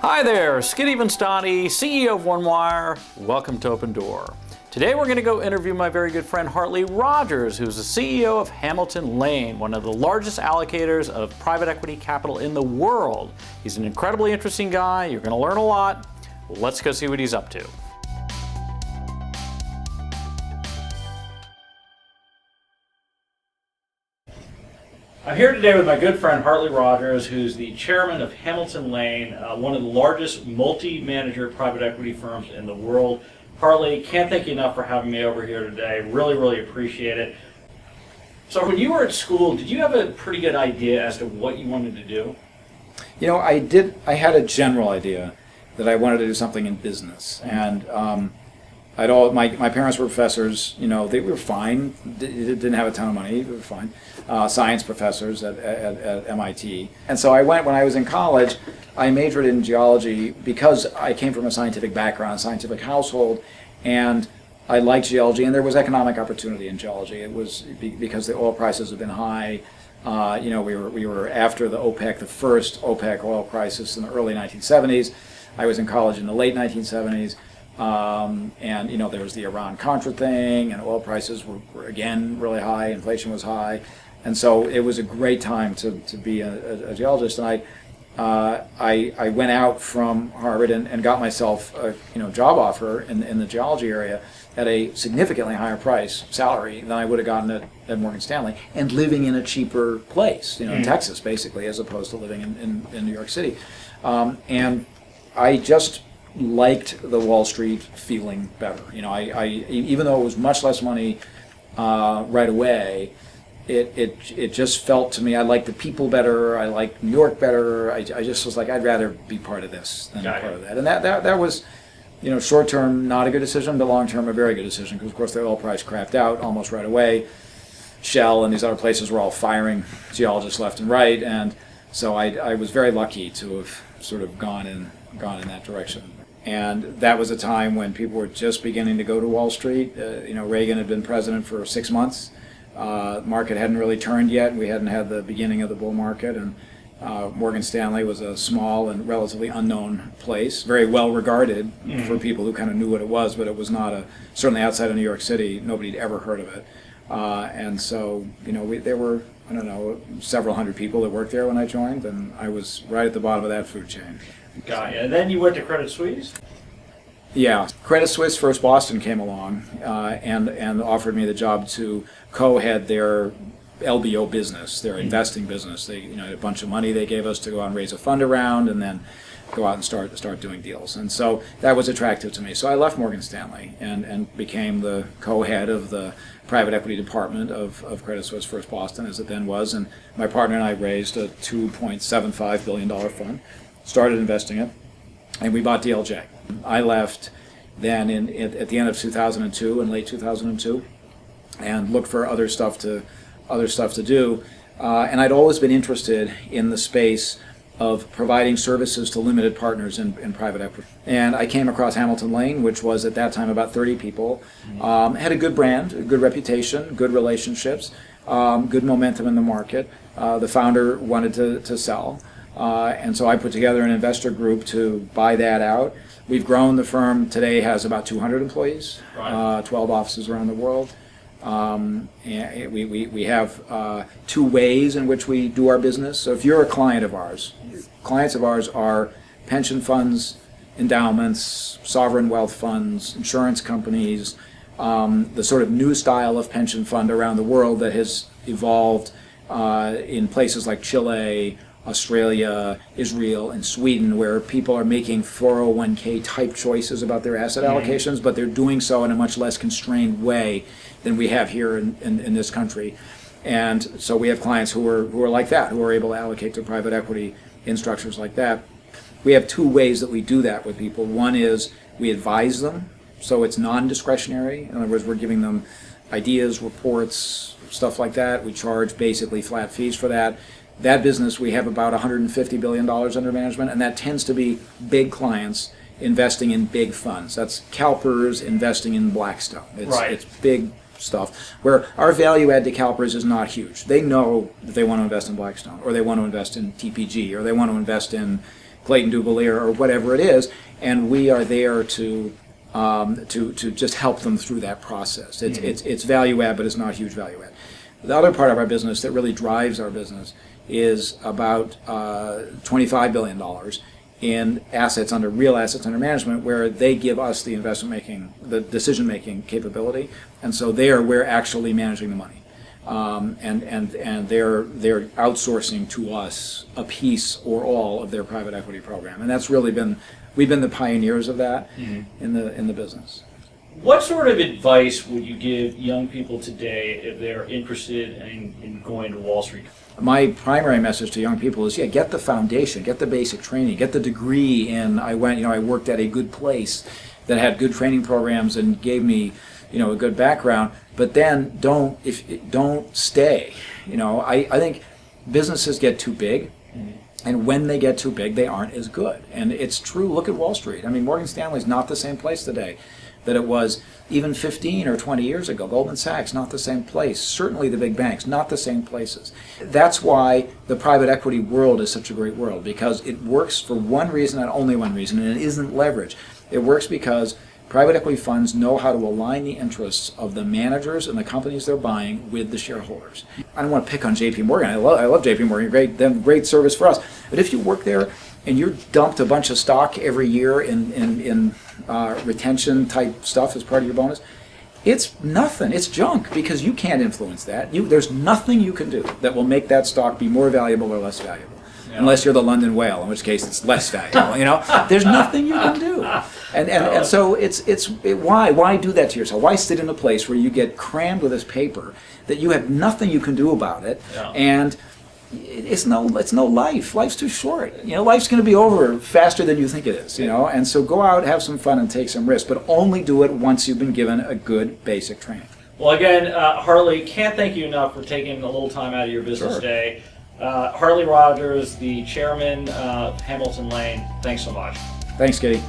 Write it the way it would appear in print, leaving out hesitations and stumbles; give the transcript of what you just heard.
Hi there, Skid Evenstani, CEO of OneWire. Welcome to Open Door. Today we're going to go interview my very good friend Hartley Rogers, who's the CEO of Hamilton Lane, one of the largest allocators of private equity capital in the world. He's an incredibly interesting guy. You're going to learn a lot. Let's go see what he's up to. I'm here today with my good friend Hartley Rogers, who's the chairman of Hamilton Lane, one of the largest multi-manager private equity firms in the world. Hartley, can't thank you enough for having me over here today. Really appreciate it. So when you were at school, did you have a pretty good idea as to what you wanted to do? You know, I did. I had a general idea that I wanted to do something in business, and my parents were professors. You know, they were fine. They didn't have a ton of money. They were fine. Science professors at MIT. And so when I was in college, I majored in geology because I came from a scientific background, a scientific household, and I liked geology, and there was economic opportunity in geology. It was because the oil prices have been high. We were after the first OPEC oil crisis in the early 1970s. I was in college in the late 1970s. And there was the Iran-Contra thing, and oil prices were again really high, inflation was high, and so it was a great time to be a geologist. And I went out from Harvard and got myself a job offer in the geology area at a significantly higher salary than I would have gotten at Morgan Stanley, and living in a cheaper place, in Texas basically, as opposed to living in New York City. And I just liked the Wall Street feeling better. I even though it was much less money right away, it just felt to me, I liked the people better, I liked New York better. I just was like, I'd rather be part of this than part of that. And that was, short term not a good decision, but long term a very good decision, because of course the oil price crapped out almost right away. Shell and these other places were all firing geologists left and right, and so I was very lucky to have sort of gone in that direction. And that was a time when people were just beginning to go to Wall Street. Reagan had been president for 6 months. Market hadn't really turned yet. We hadn't had the beginning of the bull market. And Morgan Stanley was a small and relatively unknown place, very well regarded for people who kind of knew what it was, but it was not certainly outside of New York City, nobody had ever heard of it. And so, there were, several hundred people that worked there when I joined, and I was right at the bottom of that food chain. Got you. And then you went to Credit Suisse? Yeah. Credit Suisse First Boston came along and offered me the job to co-head their LBO business, their investing business. They had a bunch of money they gave us to go out and raise a fund around and then go out and start doing deals. And so that was attractive to me. So I left Morgan Stanley and became the co-head of the private equity department of Credit Suisse First Boston, as it then was. And my partner and I raised a $2.75 billion fund. Started investing it, and we bought DLJ. I left then at the end of 2002, in late 2002, and looked for other stuff to do. And I'd always been interested in the space of providing services to limited partners in private equity. And I came across Hamilton Lane, which was at that time about 30 people, had a good brand, a good reputation, good relationships, good momentum in the market. The founder wanted to sell. And so I put together an investor group to buy that out. We've grown. The firm today has about 200 employees, 12 offices around the world. And we have two ways in which we do our business. So if you're a client of ours, clients of ours are pension funds, endowments, sovereign wealth funds, insurance companies, the sort of new style of pension fund around the world that has evolved in places like Chile, Australia, Israel, and Sweden, where people are making 401k type choices about their asset allocations, but they're doing so in a much less constrained way than we have here in this country. And so we have clients who are like that, who are able to allocate to private equity in structures like that. We have two ways that we do that with people. One is we advise them, so it's non-discretionary. In other words, we're giving them ideas, reports, stuff like that. We charge basically flat fees for that. That business, we have about $150 billion under management, and that tends to be big clients investing in big funds. That's CalPERS investing in Blackstone. It's big stuff, where our value add to CalPERS is not huge. They know that they want to invest in Blackstone, or they want to invest in TPG, or they want to invest in Clayton Dubilier or whatever it is, and we are there to just help them through that process. It's value add, but it's not huge value add. The other part of our business that really drives our business is about $25 billion in real assets under management, where they give us the the decision-making capability, and so there we're actually managing the money. And they're outsourcing to us a piece or all of their private equity program, and that's really we've been the pioneers of that in the business. What sort of advice would you give young people today if they're interested in going to Wall Street? My primary message to young people is, get the foundation, get the basic training, get the degree in. I worked at a good place that had good training programs and gave me, a good background. But then don't stay. I think businesses get too big, and when they get too big, they aren't as good. And it's true. Look at Wall Street. I mean, Morgan Stanley is not the same place today that it was even 15 or 20 years ago. Goldman Sachs, not the same place. Certainly the big banks, not the same places. That's why the private equity world is such a great world, because it works for one reason and only one reason, and it isn't leverage. It works because private equity funds know how to align the interests of the managers and the companies they're buying with the shareholders. I don't want to pick on J.P. Morgan. I love J.P. Morgan. Great service for us. But if you work there and you're dumped a bunch of stock every year in retention type stuff as part of your bonus, it's nothing. It's junk, because you can't influence that. There's nothing you can do that will make that stock be more valuable or less valuable. Yeah. Unless you're the London whale, in which case it's less valuable. There's nothing you can do, and so why do that to yourself? Why sit in a place where you get crammed with this paper that you have nothing you can do about it, and it's no life. Life's too short. Life's going to be over faster than you think it is. And so go out, have some fun, and take some risks, but only do it once you've been given a good basic training. Well, again, Hartley, can't thank you enough for taking a little time out of your business day. Hartley Rogers, the chairman of Hamilton Lane, thanks so much. Thanks, Katie.